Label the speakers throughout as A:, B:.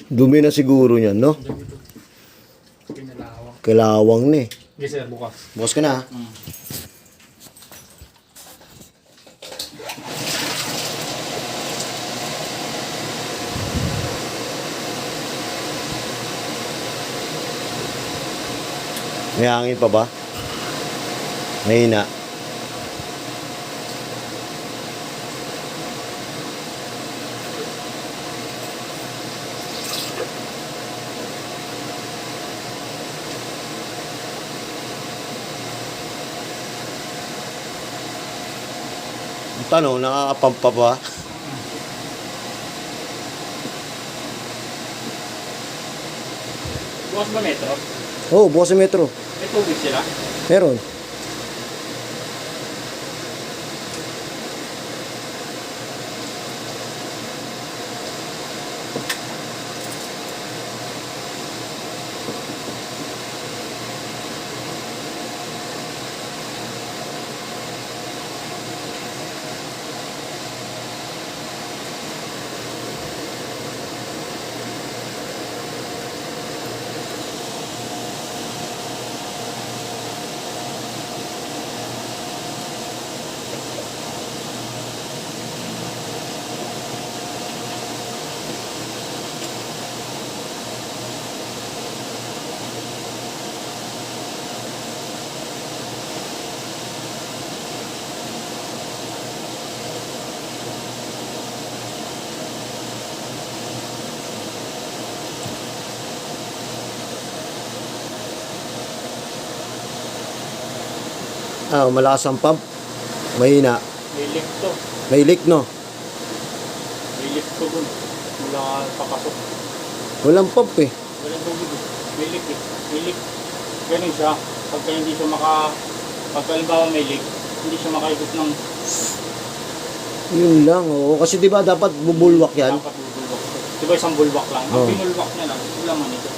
A: Dumi na siguro niyan, no?
B: Pinalawang.
A: Kalawang na eh.
B: Sige sir, bukas.
A: Bukas ka na. May hangin pa ba? Mahina. Tanong, nakakapampa ba?
B: Bukas ba metro?
A: Oo, bukas sa metro.
B: May tubig sila?
A: Meron. Malakas ang pump. Mahina.
B: May leak to.
A: May leak, no?
B: May leak to dun. Mula papasok.
A: Walang pump eh.
B: Walang tubig. May leak eh. May leak. Ganun siya. Pagka hindi siya pagka halimbawa may leak, hindi siya makaikot ng
A: Yun lang, oo. Kasi diba dapat bubulwak yan?
B: dapat bulwak. Diba isang bulwak lang?
A: Oo.
B: Ang pinulwak niya lang, ito laman ito.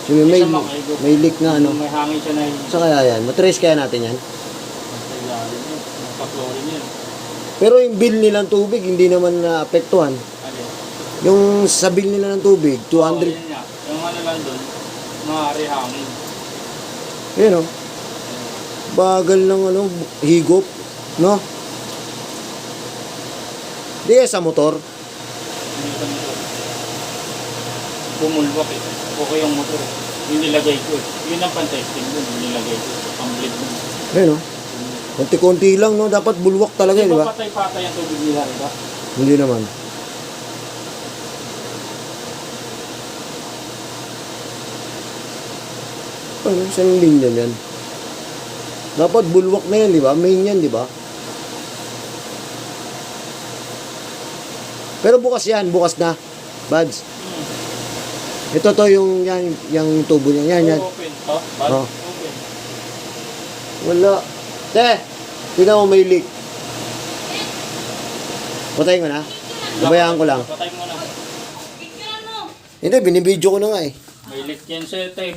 A: So, may,
B: Siya makaikot.
A: may leak na ano.
B: May hangin siya na
A: Saan kaya yan? Matrace kaya natin yan?
B: ilalim yun. Nakaplorin yun.
A: Pero yung bill nilang tubig, hindi naman naapektuhan.
B: Alin?
A: Yung sa bill nila ng tubig,
B: Oo,
A: 200.
B: yun nga. Yung ano lang dun, maaari hangin.
A: Yun o. Bagal ng ano, higop. No? Di sa motor.
B: Hindi ka nito. Bumulwak eh. Okay yung motor eh. Yung nilagay ko eh. Yun ang pan-testing dun. Yung nilagay ko. Ang bleed dun.
A: Ayun o. Konti-konti lang, no? Dapat bulwak talaga, di
B: Di
A: ba?
B: ba patay-patay ang tubig nila, di ba?
A: Hindi naman. Ano, saan linya yan? Dapat bulwak na yan, di ba? Main yan, di ba? Pero bukas yan, bukas na. Buds. Ito to yung yan, yung tubo niya. Yan, yan.
B: Open. Oh, bad.
A: Oh.
B: Open.
A: Wala. Te, tingnan mo may leak. Patayin ko na. Babayaan ko lang.
B: Patay mo na.
A: Hindi, binibidyo ko na nga eh.
B: May leak yan sa tayo.